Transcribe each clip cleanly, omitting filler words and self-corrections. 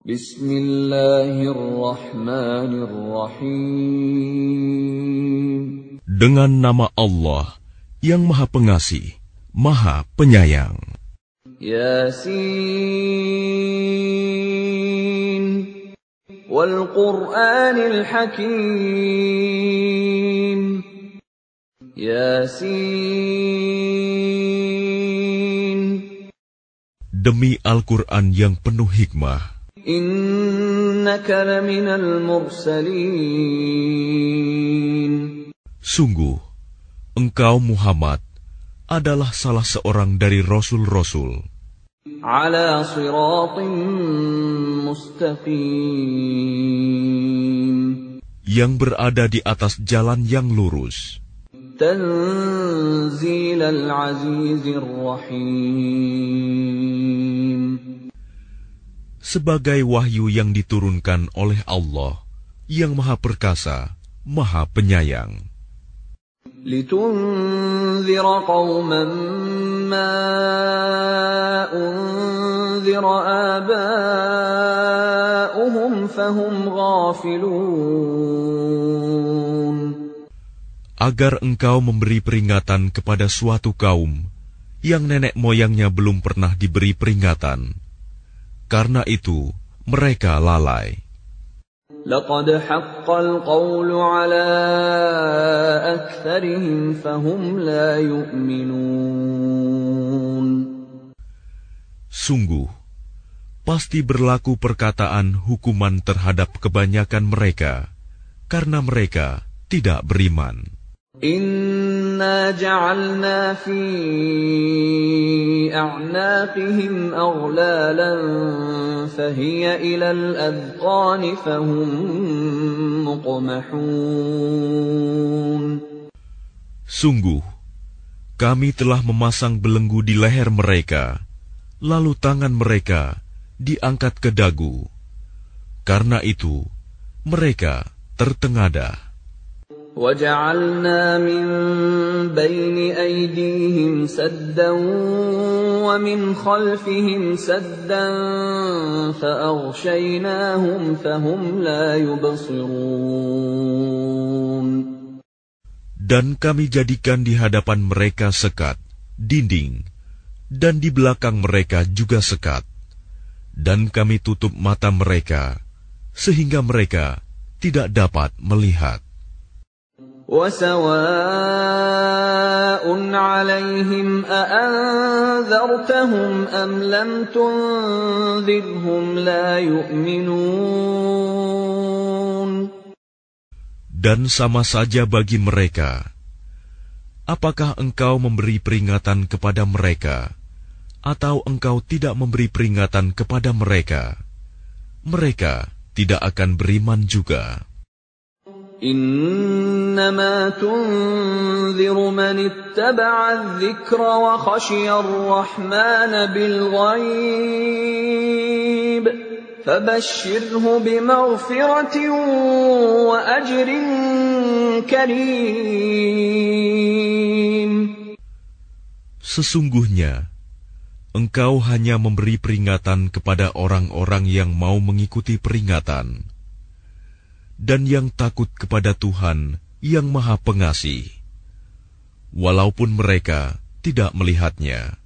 Bismillahirrahmanirrahim. Dengan nama Allah yang Maha Pengasih, Maha Penyayang. Yasin wal Qur'anil Hakim. Yasin. Demi Al-Quran yang penuh hikmah. Innaka laminal mursalin. Sungguh, engkau Muhammad adalah salah seorang dari Rasul-Rasul. Ala siratim mustaqim. Yang berada di atas jalan yang lurus. Tanzilal azizir rahim. Sebagai wahyu yang diturunkan oleh Allah yang Maha Perkasa, Maha Penyayang. Litunzira qauman ma unzira aba'uhum fahum ghafilun. Agar engkau memberi peringatan kepada suatu kaum yang nenek moyangnya belum pernah diberi peringatan. Karena itu, mereka lalai. Laqad haqqal qawlu ala aktsarihim fahum la yu'minun. Sungguh, pasti berlaku perkataan hukuman terhadap kebanyakan mereka, karena mereka tidak beriman. Inna ja'alna fi a'naqihim aghlalan fahiya ilal adqani fahum muqmahun. Sungguh, kami telah memasang belenggu di leher mereka, lalu tangan mereka diangkat ke dagu. Karena itu, mereka tertengadah. وَجَعَلْنَا مِنْ بَيْنِ أَيْدِيهِمْ سَدًّا وَمِنْ خَلْفِهِمْ سَدًّا فَأَغْشَيْنَاهُمْ فَهُمْ لَا يُبْصِرُونَ. Dan kami jadikan di hadapan mereka sekat, dinding, dan di belakang mereka juga sekat. Dan kami tutup mata mereka, sehingga mereka tidak dapat melihat. وَسَوَاءٌ عَلَيْهِمْ أَأَنذَرْتَهُمْ أَمْ لَمْ تُنذِرْهُمْ لَا يُؤْمِنُونَ. Dan sama saja bagi mereka, apakah engkau memberi peringatan kepada mereka, atau engkau tidak memberi peringatan kepada mereka, mereka tidak akan beriman juga. إنما تنذر من اتبع الذكر وخشي الرحمن بالغيب فبشره بمغفرة وأجر كريم. Sesungguhnya, engkau hanya memberi peringatan kepada orang-orang yang mau mengikuti peringatan dan yang takut kepada Tuhan yang Maha Pengasih, walaupun mereka tidak melihatnya.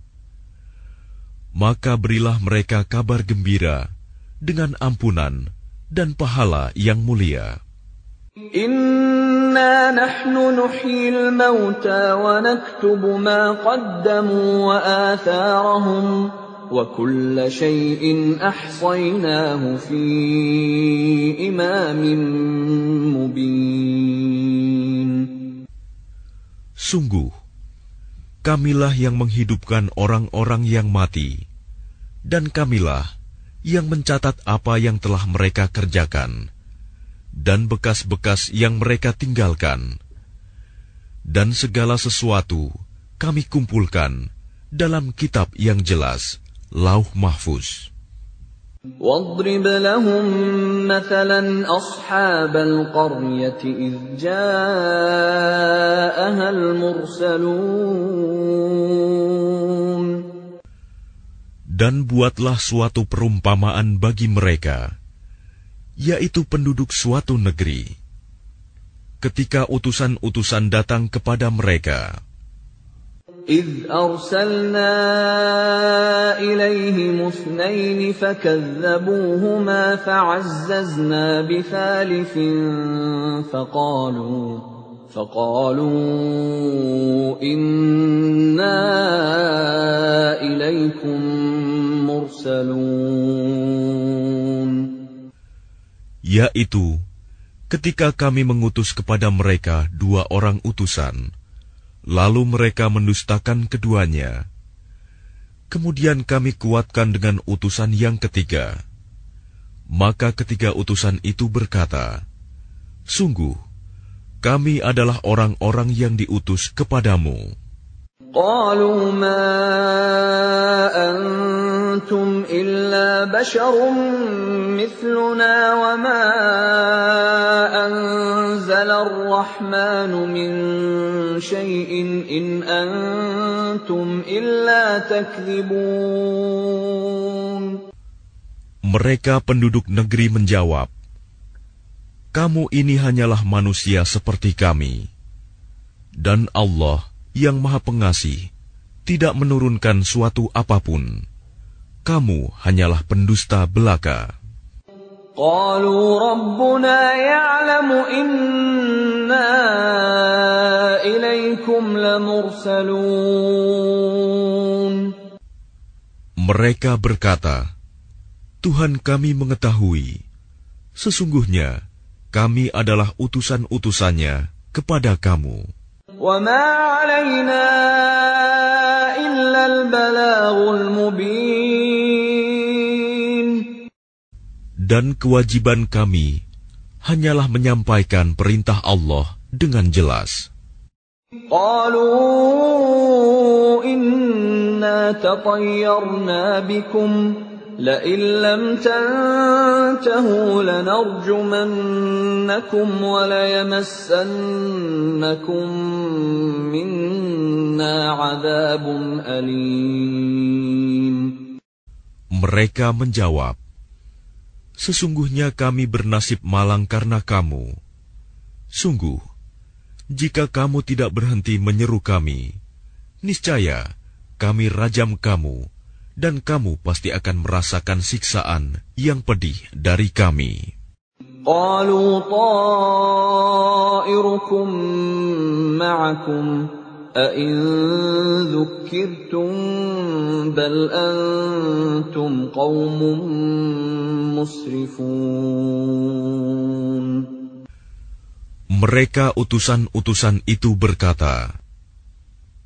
Maka berilah mereka kabar gembira dengan ampunan dan pahala yang mulia. Inna nahnu nuhyil mauta wa naktubu ma qaddamu wa atharahum wa kulla shay'in ahsaynahu fi imamin mubin. Sungguh, kamilah yang menghidupkan orang-orang yang mati, dan kamilah yang mencatat apa yang telah mereka kerjakan, dan bekas-bekas yang mereka tinggalkan. Dan segala sesuatu kami kumpulkan dalam kitab yang jelas, Lauh Mahfuz. واضرب لهم مثلا أصحاب القرية إذ جاءها المرسلون. Dan buatlah suatu perumpamaan bagi mereka, yaitu penduduk suatu negeri. Ketika utusan-utusan datang kepada mereka, إذ أرسلنا إليهم اثنين فكذبوهما فعززنا بثالث فقالوا إنا إليكم مرسلون. yaitu ketika kami mengutus kepada mereka 2 orang utusan, lalu mereka mendustakan keduanya. Kemudian kami kuatkan dengan utusan yang ketiga. Maka ketiga utusan itu berkata, sungguh, kami adalah orang-orang yang diutus kepadamu. قالوا ما أنتم إلا بشر مثلنا وما أنزل الرحمن من شيء إن أنتم إلا تكذبون. Mereka penduduk negeri menjawab, kamu ini hanyalah manusia seperti kami, dan Allah yang Maha Pengasih tidak menurunkan suatu apapun. Kamu hanyalah pendusta belaka. قالوا ربنا يعلم إنا إليكم لمرسلون. Mereka berkata, Tuhan kami mengetahui, sesungguhnya kami adalah utusan-utusannya kepada kamu. وَمَا عَلَيْنَا إِلَّا الْبَلَاغُ الْمُبِينُ. Dan kewajiban kami hanyalah menyampaikan perintah Allah dengan jelas. قَالُوا إِنَّا تَطَيَّرْنَا بِكُمْ لَئِن لَّمْ تَنْتَهُوا لَنَرْجُمَنَّكُمْ وَلَيَمَسَّنَّكُمْ مِنَّا عَذَابٌ أَلِيمٌ. Mereka menjawab, sesungguhnya kami bernasib malang karena kamu. Sungguh, jika kamu tidak berhenti menyeru kami, niscaya kami rajam kamu, dan kamu pasti akan merasakan siksaan yang pedih dari kami. قالوا طائركم معكم أئن ذكرتم بل أنتم قوم مسرفون. Mereka utusan-utusan itu berkata,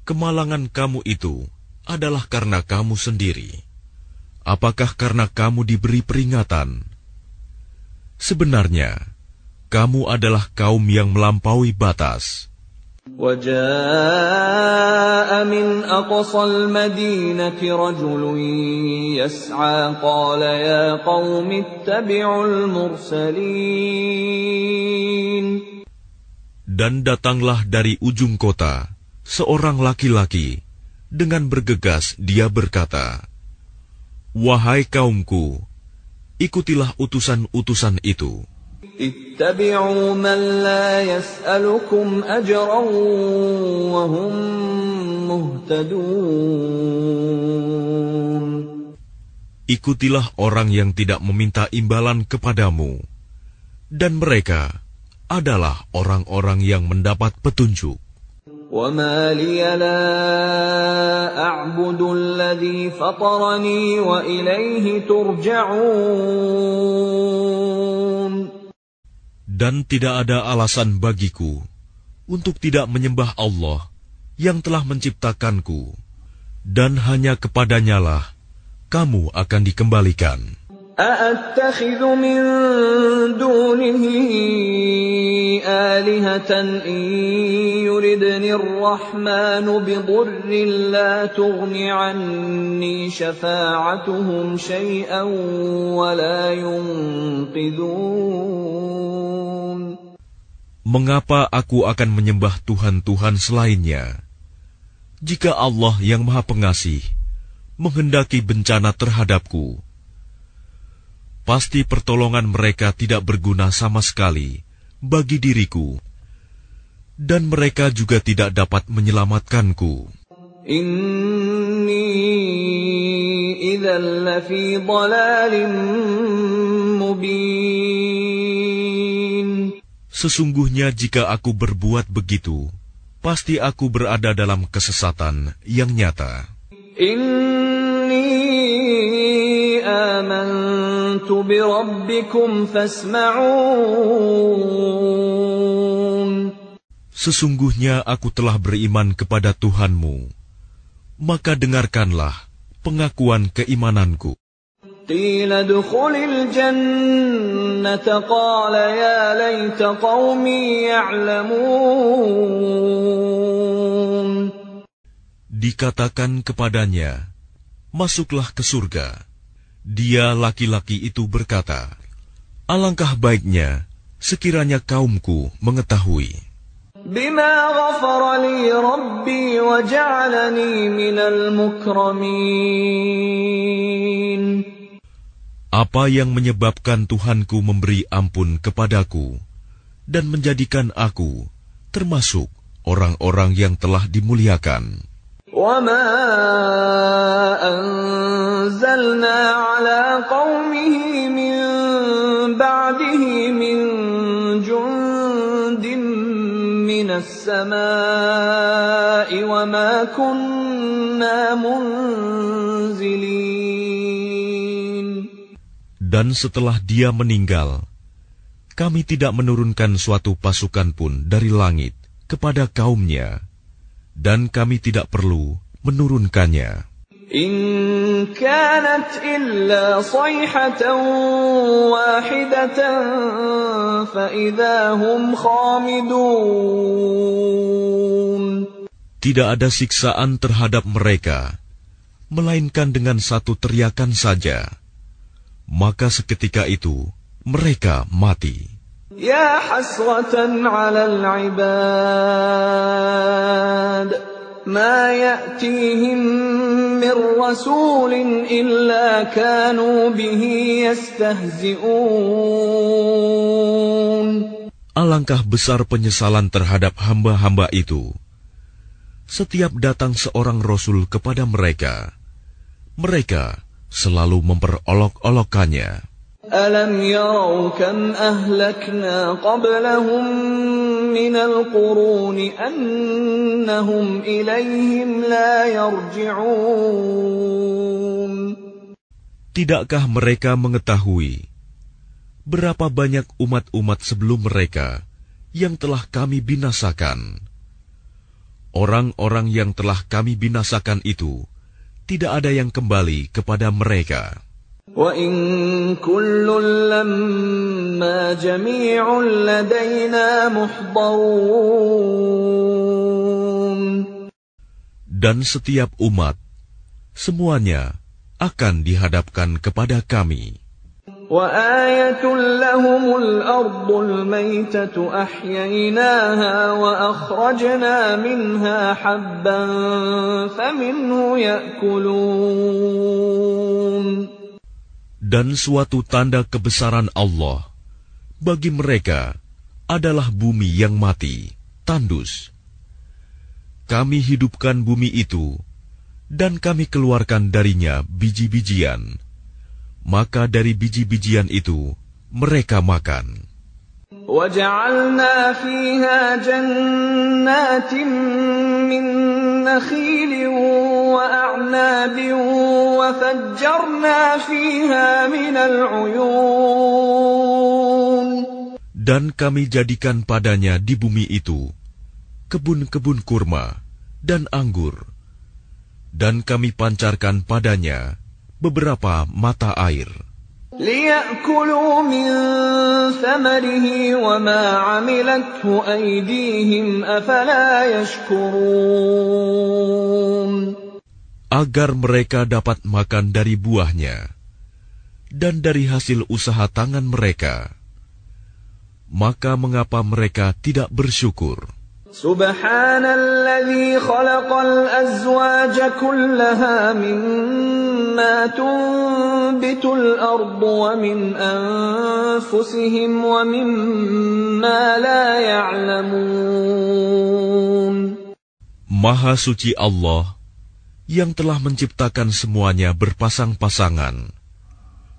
kemalangan kamu itu adalah karena kamu sendiri. Apakah karena kamu diberi peringatan? Sebenarnya, kamu adalah kaum yang melampaui batas. وَجَاءَ مِنْ أَقْصَى الْمَدِينَةِ رَجُلٌ يَسْعَى قَالَ يَا قَوْمِ اتَّبِعُوا الْمُرْسَلِينَ. Dan datanglah dari ujung kota seorang laki-laki. Dengan bergegas dia berkata, wahai kaumku, ikutilah utusan-utusan itu. Ittabi'u man la yas'alukum ajran wa hum muhtadun. Ikutilah orang yang tidak meminta imbalan kepadamu, dan mereka adalah orang-orang yang mendapat petunjuk. وَمَا لِيَ لَا أَعْبُدُ الَّذِي فَطَرَنِي وَإِلَيْهِ تُرْجَعُونَ. Dan tidak ada alasan bagiku untuk tidak menyembah Allah yang telah menciptakanku, dan hanya kepadanya-lah kamu akan dikembalikan. أَأَتَّخِذُ مِن دُونِهِ آلِهَةً إِن يُرِدْنِ الرَّحْمَنُ بِضُرٍّ لَّا تُغْنِ عَنِّي شَفَاعَتُهُمْ شَيْئًا وَلَا يُنقِذُونَ. Mengapa aku akan menyembah Tuhan-Tuhan selainnya? Jika Allah yang Maha Pengasih menghendaki bencana terhadapku, pasti pertolongan mereka tidak berguna sama sekali bagi diriku, dan mereka juga tidak dapat menyelamatkanku. Inni idzal lafi dhalalin mubin. Sesungguhnya jika aku berbuat begitu, pasti aku berada dalam kesesatan yang nyata. Inni amantu bi rabbikum fasma'un. Sesungguhnya aku telah beriman kepada Tuhanmu, maka dengarkanlah pengakuan keimananku. Qila dukhulil jannata qala ya laita qaumi ya'lamun. Dikatakan kepadanya, masuklah ke surga. Dia laki-laki itu berkata, alangkah baiknya sekiranya kaumku mengetahui. Bima ghafara li rabbi wa ja'alani minal mukramin. Apa yang menyebabkan Tuhanku memberi ampun kepadaku dan menjadikan aku termasuk orang-orang yang telah dimuliakan. وَمَا أَنزَلْنَا عَلَىٰ قَوْمِهِ مِن بَعْدِهِ مِن جُندٍ مِّنَ السَّمَاءِ وَمَا كُنَّا مُنزِلِينَ. Dan setelah dia meninggal, kami tidak menurunkan suatu pasukan pun dari langit kepada kaumnya, dan kami tidak perlu menurunkannya. In kanat illa sayhatan wahidatan fa idza hum khamidun. Tidak ada siksaan terhadap mereka, melainkan dengan satu teriakan saja. Maka seketika itu mereka mati. Ya hasratan 'alal 'ibad ma ya'tihim min rasulin illa kanu bihi yastahzi'un. Alangkah besar penyesalan terhadap hamba-hamba itu. Setiap datang seorang rasul kepada mereka, mereka selalu memperolok-olokkannya. Alam yarau kam ahlakna qablahum minal quruni annahum ilayhim la yarji'un. Tidakkah mereka mengetahui berapa banyak umat-umat sebelum mereka yang telah kami binasakan? Orang-orang yang telah kami binasakan itu tidak ada yang kembali kepada mereka. Wa in kullun lamma jami'un ladaina muhdarun. Dan setiap umat, semuanya akan dihadapkan kepada kami. Wa ayatun lahumul ardul maytatu ahyaynaha wa akhrajna minha habban faminhu ya'kulun. Dan suatu tanda kebesaran Allah bagi mereka adalah bumi yang mati, tandus. Kami hidupkan bumi itu, dan kami keluarkan darinya biji-bijian. Maka dari biji-bijian itu mereka makan. وَجَعَلْنَا فِيهَا جَنَّاتٍ مِّن نَّخِيلٍ وَأَعْنَابٍ وَفَجَّرْنَا فِيهَا مِنَ الْعُيُونِ. Dan kami jadikan padanya di bumi itu kebun-kebun kurma dan anggur, dan kami pancarkan padanya beberapa mata air. لِيَأْكُلُوا مِنْ ثَمَرِهِ وَمَا عَمِلَتْهُ أَيْدِيهِمْ أَفَلَا يَشْكُرُونَ. Agar mereka dapat makan dari buahnya dan dari hasil usaha tangan mereka. Maka mengapa mereka tidak bersyukur? Subhanalladzi khalaqal azwaja kullaha mimma tunbitul ardu wa min anfusihim wa mimma la ya'lamun. Maha suci Allah yang telah menciptakan semuanya berpasang-pasangan,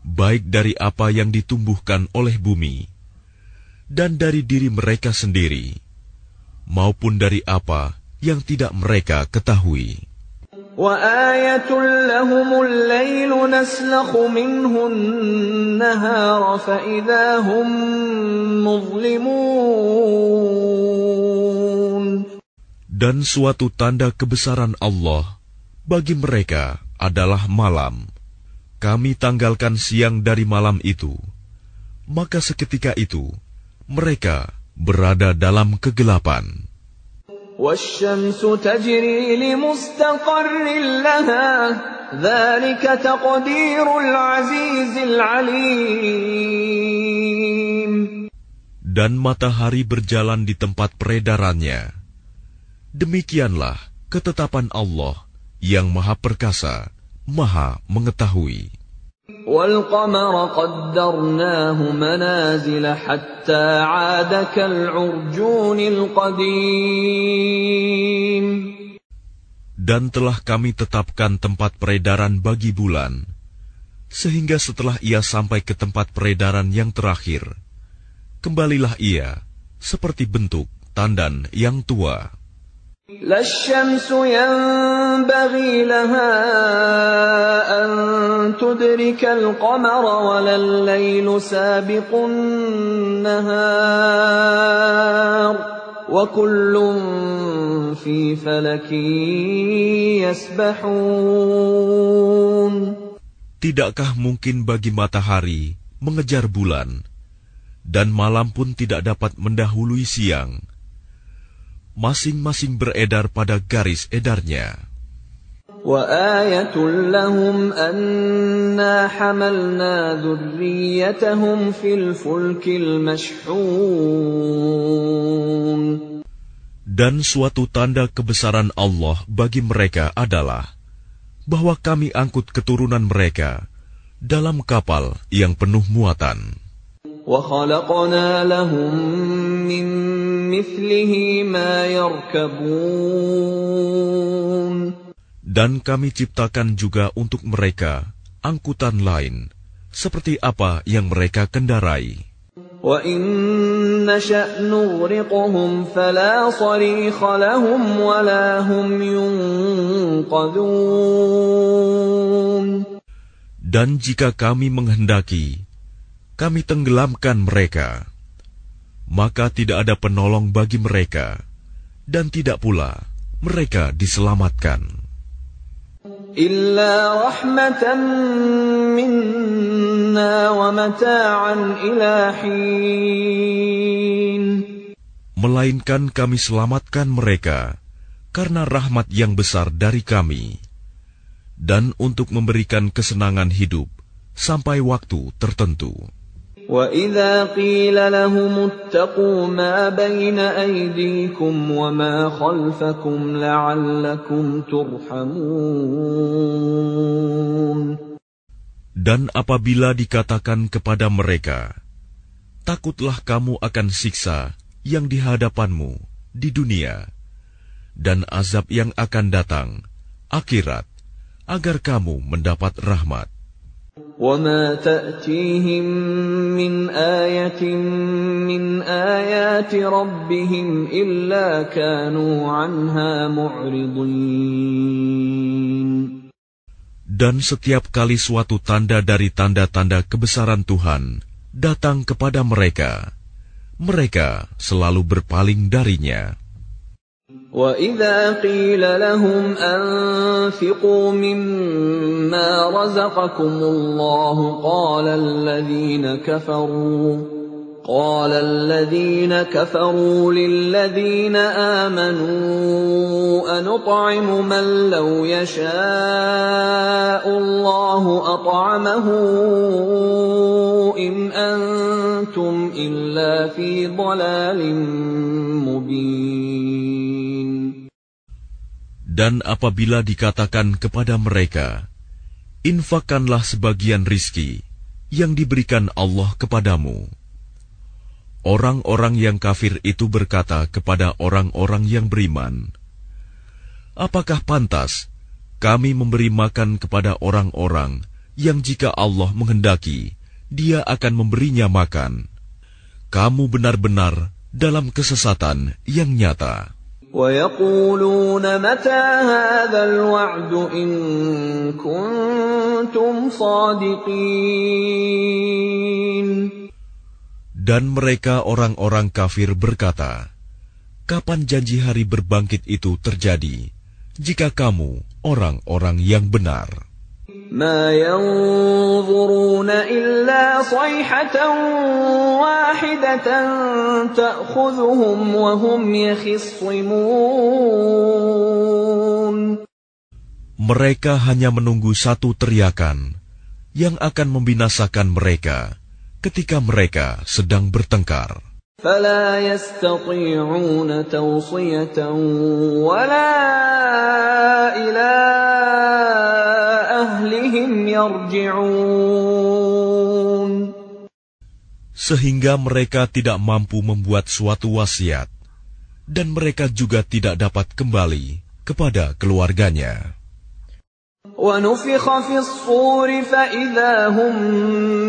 baik dari apa yang ditumbuhkan oleh bumi dan dari diri mereka sendiri, maupun dari apa yang tidak mereka ketahui. وَآيَةٌ لَهُمُ اللَّيْلُ نَسْلَخُ مِنْهُ النَّهَارَ فَإِذَا هُمْ مُظْلِمُونَ. Dan suatu tanda kebesaran Allah bagi mereka adalah malam. Kami tanggalkan siang dari malam itu, maka seketika itu mereka berada dalam kegelapan. وَالشَّمْسُ تَجْرِي لِمُسْتَقَرٍّ لَهَا ذَلِكَ تَقْدِيرُ الْعَزِيزِ الْعَلِيمِ. Dan matahari berjalan di tempat peredarannya. Demikianlah ketetapan Allah yang Maha Perkasa, Maha Mengetahui. وَالْقَمَرَ قَدَّرْنَاهُ مَنَازِلَ حَتَّى عَادَ كَالْعُرْجُونِ الْقَدِيمِ. Dan telah kami tetapkan tempat peredaran bagi bulan, sehingga setelah ia sampai ke tempat peredaran yang terakhir, kembalilah ia seperti bentuk tandan yang tua. لا الشمس ينبغي لها أن تدرك القمر ولا الليل سابق النهار وكل في فلك يسبحون. Tidakkah mungkin bagi matahari mengejar bulan, dan malam pun tidak dapat mendahului siang? Masing-masing beredar pada garis edarnya. وَآيَةٌ لَهُمْ أَنَّا حَمَلْنَا ذُرِّيَّتَهُمْ فِي الْفُلْكِ الْمَشْحُونِ. Dan suatu tanda kebesaran Allah bagi mereka adalah bahwa kami angkut keturunan mereka dalam kapal yang penuh muatan. وَخَلَقْنَا لَهُم مِّن مِّثْلِهِ مَا يَرْكَبُونَ. Dan kami ciptakan juga untuk mereka angkutan lain, seperti apa yang mereka kendarai. وَإِن نَّشَأْ نُغْرِقْهُمْ فَلَا صَرِيخَ لَهُمْ وَلَا هُمْ يُنقَذُونَ. Dan jika kami menghendaki, kami tenggelamkan mereka, maka tidak ada penolong bagi mereka, dan tidak pula mereka diselamatkan. Illa rahmatan minna wa mata'an ila hin. Melainkan kami selamatkan mereka karena rahmat yang besar dari kami, dan untuk memberikan kesenangan hidup sampai waktu tertentu. وَإِذَا قِيلَ لَهُمُ اتَّقُوا مَا بَيْنَ أَيْدِيكُمْ وَمَا خَلْفَكُمْ لَعَلَّكُمْ تُرْحَمُونَ. Dan apabila dikatakan kepada mereka, takutlah kamu akan siksa yang di hadapanmu di dunia, dan azab yang akan datang, akhirat, agar kamu mendapat rahmat. وَمَا تَأْتِيهِمْ مِنْ آيَةٍ مِنْ آيَاتِ رَبِّهِمْ إِلَّا كَانُوا عَنْهَا مُعْرِضِينَ. Dan setiap kali suatu tanda dari tanda-tanda kebesaran Tuhan datang kepada mereka, mereka selalu berpaling darinya. وَإِذَا قِيلَ لَهُمْ أَنفِقُوا مِمَّا رَزَقَكُمُ اللَّهُ قَالَ الَّذِينَ كَفَرُوا لِلَّذِينَ آمَنُوا أَنُطْعِمُ مَن لَّوْ يَشَاءُ اللَّهُ أَطْعَمَهُ إِنْ أَنتُمْ إِلَّا فِي ضَلَالٍ مُّبِينٍ. Dan apabila dikatakan kepada mereka, infakkanlah sebagian rizki yang diberikan Allah kepadamu. Orang-orang yang kafir itu berkata kepada orang-orang yang beriman, apakah pantas kami memberi makan kepada orang-orang yang jika Allah menghendaki, Dia akan memberinya makan? Kamu benar-benar dalam kesesatan yang nyata. وَيَقُولُونَ مَتَى هَذَا الْوَعْدُ إِن كُنتُمْ صَادِقِينَ. Dan mereka orang-orang kafir berkata, kapan janji hari berbangkit itu terjadi, jika kamu orang-orang yang benar? مَا يَنظُرُونَ إِلَّا صَيْحَةً وَاحِدَةً تَأْخُذُهُمْ وَهُمْ يَخِصِّمُونَ. Mereka hanya menunggu satu teriakan yang akan membinasakan mereka ketika mereka sedang bertengkar. فَلَا يَسْتَطِيعُونَ تَوْصِيَةً وَلَا إِلَىٰ أَهْلِهِمْ يَرْجِعُونَ. Sehingga mereka tidak mampu membuat suatu wasiat, dan mereka juga tidak dapat kembali kepada keluarganya. وَنُفِخَ فِي الصُّورِ فَإِذَا هُم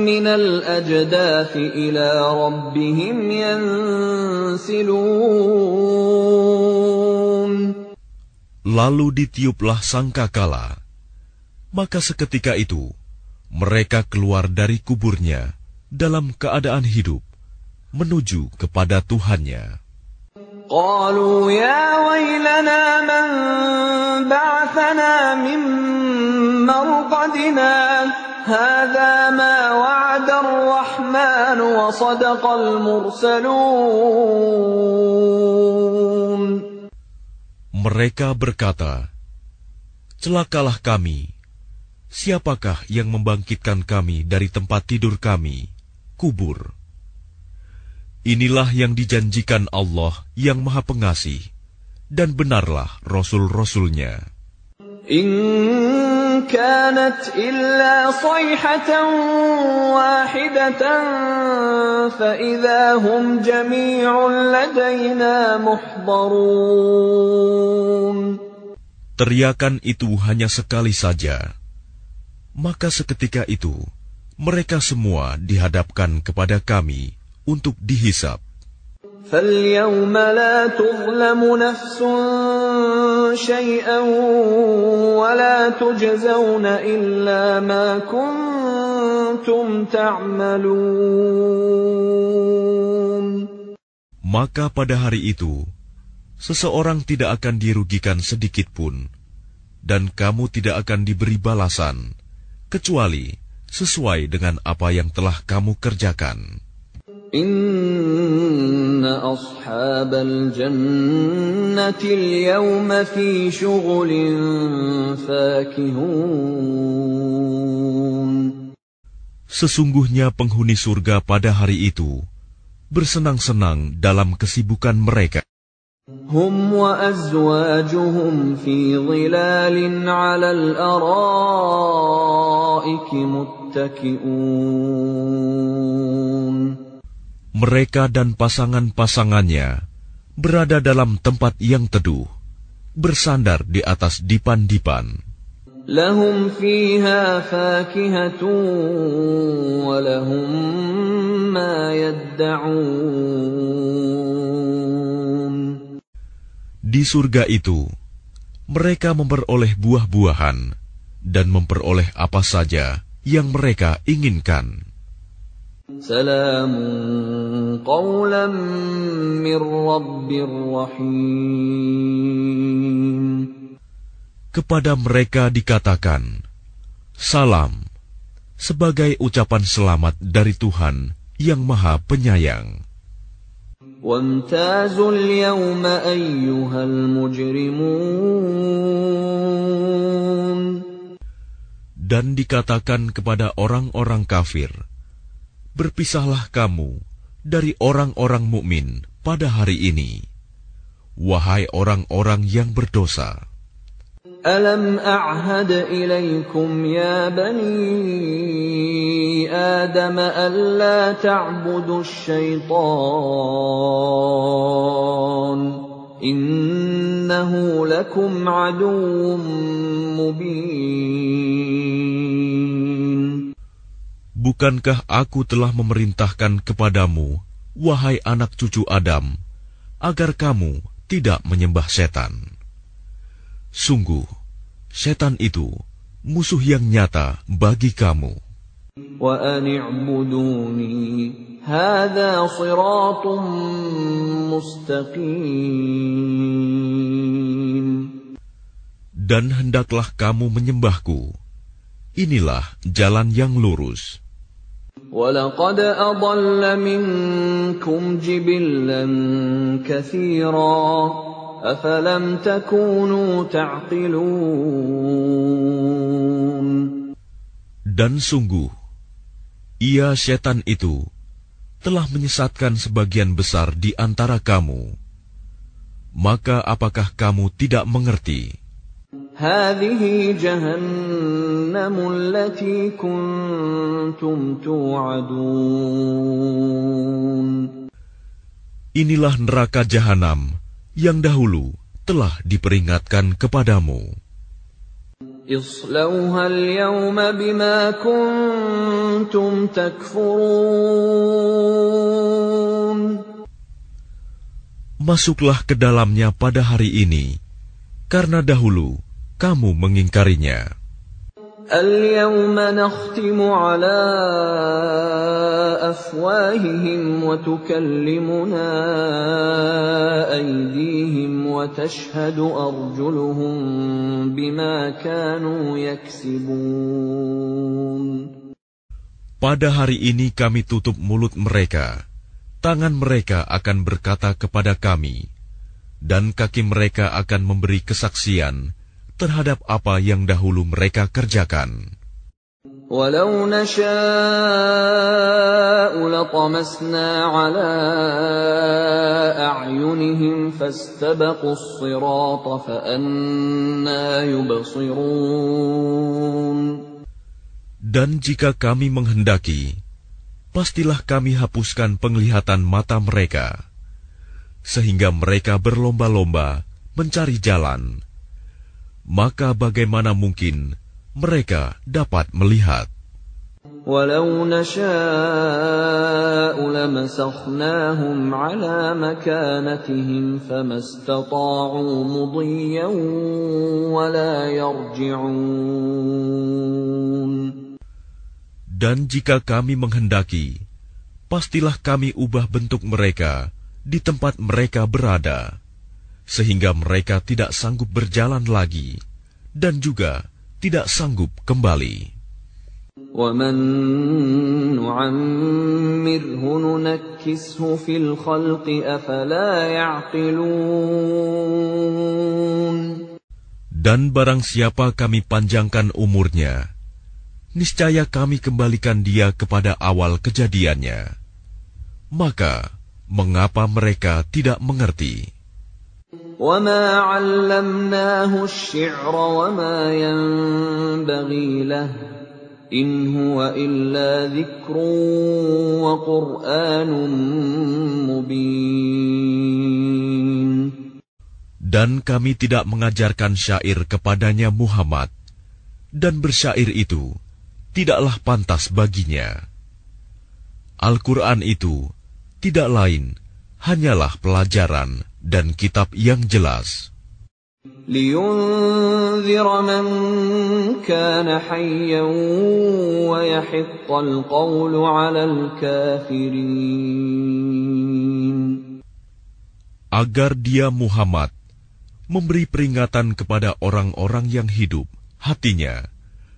مِّنَ الْأَجْدَاثِ إِلَىٰ رَبِّهِمْ يَنسِلُونَ. Lalu ditiuplah sangkakala, maka seketika itu mereka keluar dari kuburnya dalam keadaan hidup menuju kepada Tuhannya. قَالُوا يَا وَيْلَنَا مَن بَعَثَنَا مِن مَّرْقَدِنَا هَٰذَا مَا وَعَدَ الرَّحْمَٰنُ وَصَدَقَ الْمُرْسَلُونَ. Mereka berkata, celakalah kami. Siapakah yang membangkitkan kami dari tempat tidur kami, kubur? Inilah yang dijanjikan Allah yang Maha Pengasih, dan benarlah Rasul-Rasulnya. إِن كَانَتْ إِلَّا صَيْحَةً وَاحِدَةً فَإِذَا هُمْ جَمِيعٌ لَدَيْنَا مُحْضَرُونَ. Teriakan itu hanya sekali saja, maka seketika itu mereka semua dihadapkan kepada kami untuk dihisab. فَالْيَوْمَ لَا تُظْلَمُ نَفْسٌ شَيْئًا وَلَا تُجْزَوْنَ إِلَّا مَا كُنتُمْ تَعْمَلُونَ. Maka pada hari itu, seseorang tidak akan dirugikan sedikit pun, dan kamu tidak akan diberi balasan, kecuali sesuai dengan apa yang telah kamu kerjakan. Inna ashabal jannati al-yawma fi syughulin fakihun. Sesungguhnya penghuni surga pada hari itu bersenang-senang dalam kesibukan mereka. Hum wa azwajuhum fi dhilalin 'alal araiki muttaki'un. Mereka dan pasangan-pasangannya berada dalam tempat yang teduh, bersandar di atas dipan-dipan. Lahum fiha fakihatun wa lahum ma yadda'un. Di surga itu, mereka memperoleh buah-buahan dan memperoleh apa saja yang mereka inginkan. Salamun qawlan min Rabbir Rahim. Kepada mereka dikatakan, salam, sebagai ucapan selamat dari Tuhan yang Maha Penyayang. Wamtazul yawma ayyuhal mujrimun. Dan dikatakan kepada orang-orang kafir, berpisahlah kamu dari orang-orang mukmin pada hari ini, wahai orang-orang yang berdosa. ألم أعهد إليكم يا بني آدم ألا تعبدوا الشيطان إنه لكم عدو مبين. Bukankah aku telah memerintahkan kepadamu, wahai anak cucu Adam, agar kamu tidak menyembah setan? Sungguh, setan itu musuh yang nyata bagi kamu. وَأَنِ اعْبُدُونِي هَذَا صِرَاطٌ مُسْتَقِيمٌ. Dan hendaklah kamu menyembahku. Inilah jalan yang lurus. وَلَقَدْ أَضَلَّ مِنكُمْ جِبِلًّا كَثِيرًا أَفَلَمْ تَكُونُوا تَعْقِلُونَ. Dan sungguh, ia setan itu telah menyesatkan sebagian besar di antara kamu. Maka apakah kamu tidak mengerti? هذه جهنم التي كنتم توعدون. Inilah neraka jahanam yang dahulu telah diperingatkan kepadamu. اصلوها اليوم بما كنتم تكفرون. Masuklah ke dalamnya pada hari ini, karena dahulu kamu mengingkarinya. اليوم نختم على أفواههم وتكلمنا أيديهم وتشهد أرجلهم بما كانوا يكسبون. Pada hari ini kami tutup mulut mereka, tangan mereka akan berkata kepada kami, dan kaki mereka akan memberi kesaksian terhadap apa yang dahulu mereka kerjakan. وَلَوْ نَشَاءُ لَطَمَسْنَا عَلَىٰ أَعْيُنِهِمْ فَاسْتَبَقُوا الصِّرَاطَ فَأَنَّىٰ يُبْصِرُونَ. Dan jika kami menghendaki, pastilah kami hapuskan penglihatan mata mereka, sehingga mereka berlomba-lomba mencari jalan. Maka bagaimana mungkin mereka dapat melihat? وَلَوْ نَشَاءُ لَمَسَخْنَاهُمْ عَلَى مَكَانَتِهِمْ فَمَا اسْتَطَاعُوا مُضِيًّا وَلَا يَرْجِعُونَ. Dan jika kami menghendaki, pastilah kami ubah bentuk mereka di tempat mereka berada, sehingga mereka tidak sanggup berjalan lagi, dan juga tidak sanggup kembali. وَمَن نُّعَمِّرْهُ نُنَكِّسْهُ فِي الْخَلْقِ أَفَلَا يَعْقِلُونَ. Dan barang siapa kami panjangkan umurnya, niscaya kami kembalikan dia kepada awal kejadiannya. Maka, mengapa mereka tidak mengerti? وَمَا عَلَّمْنَاهُ الشِّعْرَ وَمَا يَنبَغِي لَهُ إِنْ هُوَ إِلَّا ذِكْرٌ وَقُرْآنٌ مُبِينٌ. Dan kami tidak mengajarkan syair kepadanya Muhammad, dan bersyair itu tidaklah pantas baginya. Al-Quran itu tidak lain hanyalah pelajaran dan kitab yang jelas. لِيُنذِرَ مَن كَانَ حَيًّا وَيَحِقَّ الْقَوْلُ عَلَى الْكَافِرِينَ. Agar dia Muhammad memberi peringatan kepada orang-orang yang hidup hatinya,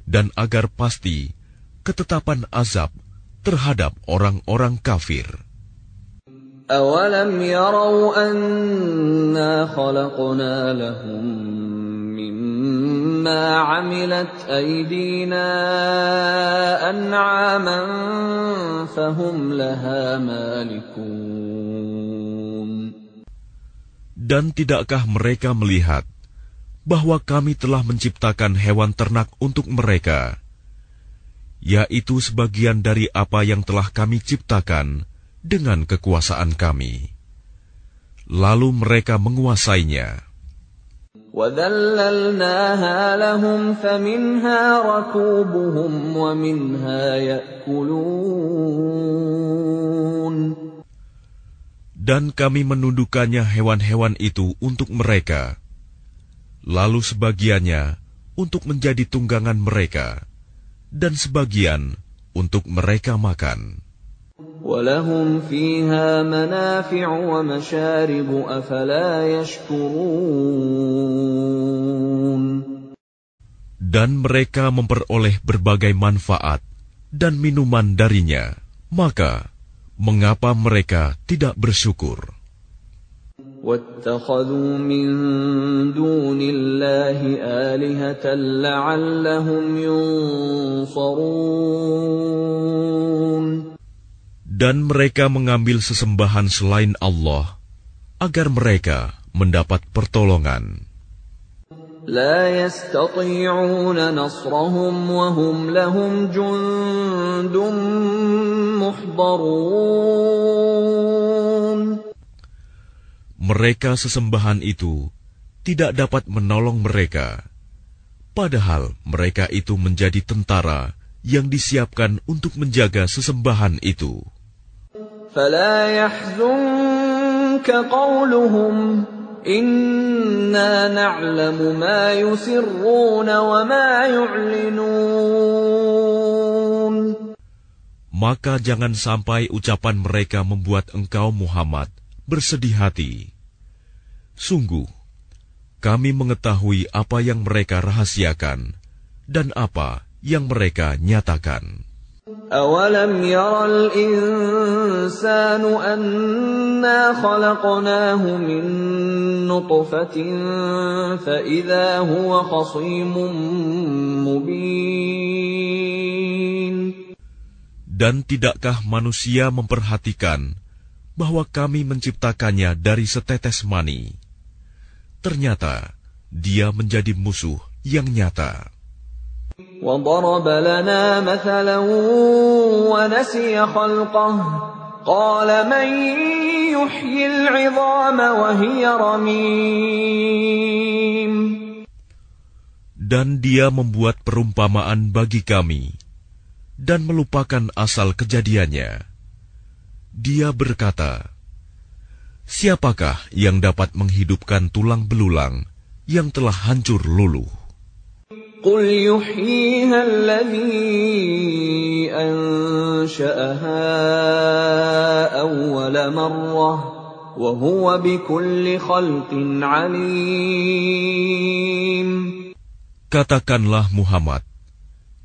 dan agar pasti ketetapan azab terhadap orang-orang kafir. أَوَلَمْ يَرَوْا أَنَّا خَلَقْنَا لَهُم مِّمَّا عَمِلَتْ أَيْدِينَا أَنْعَامًا فَهُمْ لَهَا مَالِكُونَ. Dan tidakkah mereka melihat bahwa kami telah menciptakan hewan ternak untuk mereka, yaitu sebagian dari apa yang telah kami ciptakan dengan kekuasaan kami. Lalu mereka menguasainya. وَذَلَّلْنَاهَا لَهُمْ فَمِنْهَا رَكُوبُهُمْ وَمِنْهَا يَأْكُلُونَ. Dan kami menundukkannya hewan-hewan itu untuk mereka, lalu sebagiannya untuk menjadi tunggangan mereka, dan sebagian untuk mereka makan. وَلَهُمْ فِيهَا مَنَافِعُ وَمَشَارِبُ أَفَلَا يَشْكُرُونَ. Dan mereka memperoleh berbagai manfaat dan minuman darinya, maka mengapa mereka tidak bersyukur? وَاتَّخَذُوا مِن دُونِ اللَّهِ آلِهَةً لَّعَلَّهُمْ يُنصَرُونَ. Dan mereka mengambil sesembahan selain Allah, agar mereka mendapat pertolongan. لا يستطيعون نصرهم وهم لهم جند محضرون. Mereka sesembahan itu tidak dapat menolong mereka, padahal mereka itu menjadi tentara yang disiapkan untuk menjaga sesembahan itu. فلا يحزنك قولهم إنا نعلم ما يسرون وما يعلنون. Maka jangan sampai ucapan mereka membuat engkau Muhammad bersedih hati. Sungguh, kami mengetahui apa yang mereka rahasiakan dan apa yang mereka nyatakan. أَوَلَمْ يَرَ الْإِنسَانُ أَنَّا خَلَقْنَاهُ مِن نُّطْفَةٍ فَإِذَا هُوَ خَصِيمٌ مُّبِينٌ. Dan tidakkah manusia memperhatikan bahwa kami menciptakannya dari setetes mani? Ternyata dia menjadi musuh yang nyata. وَضَرَبَ لَنَا مَثَلًا وَنَسِيَ خَلْقَهُ قَالَ مَن يُحْيِي الْعِظَامَ وَهِيَ رَمِيمٌ. Dan dia membuat perumpamaan bagi kami dan melupakan asal kejadiannya. Dia berkata, siapakah yang dapat menghidupkan tulang belulang yang telah hancur luluh? قُلْ يُحْيِيهَا الَّذِي أَنشَأَهَا أَوَّلَ مَرَّةٍ وَهُوَ بِكُلِّ خَلْقٍ عَلِيمٌ. Katakanlah Muhammad,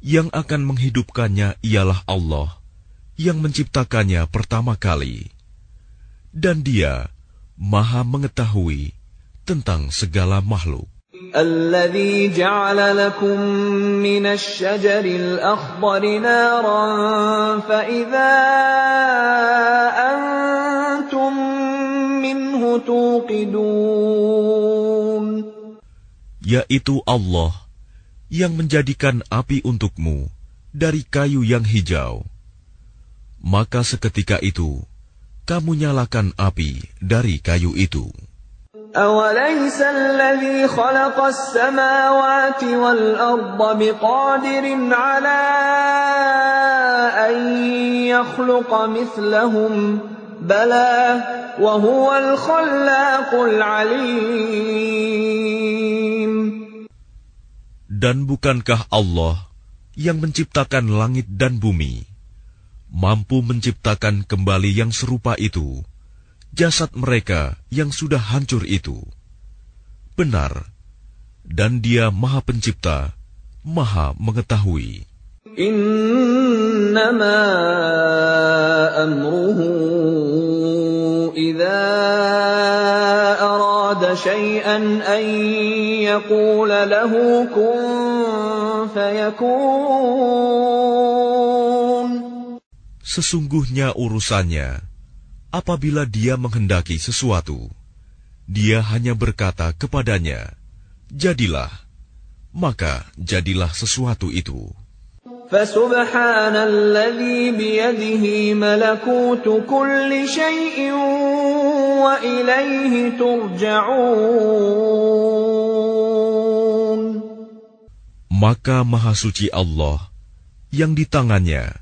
yang akan menghidupkannya ialah Allah, yang menciptakannya pertama kali. Dan dia Maha mengetahui tentang segala makhluk. الذي جعل لكم من الشجر الأخضر نارا فإذا أنتم منه توقدون. Yaitu Allah yang menjadikan api untukmu dari kayu yang hijau. Maka seketika itu kamu nyalakan api dari kayu itu. أَوَلَيْسَ الَّذِي خَلَقَ السَّمَاوَاتِ وَالْأَرْضَ بِقَادِرٍ عَلَىٰ أَن يَخْلُقَ مِثْلَهُم بَلَىٰ وَهُوَ الْخَلَّاقُ الْعَلِيمُ. Dan bukankah Allah yang menciptakan langit dan bumi mampu menciptakan kembali yang serupa itu jasad mereka yang sudah hancur itu? Benar, dan Dia Maha Pencipta, Maha Mengetahui. Innama amruhu idza arada syai'an an yaqula lahu kun fayakun. Sesungguhnya urusannya apabila Dia menghendaki sesuatu, Dia hanya berkata kepadanya, jadilah, maka jadilah sesuatu itu. فسبحان الذي بيده ملكوت كل شيء وإليه ترجعون. Maka Maha Suci Allah yang di tangannya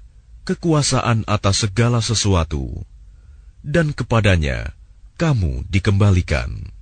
kekuasaan atas segala sesuatu, dan kepadanya kamu dikembalikan.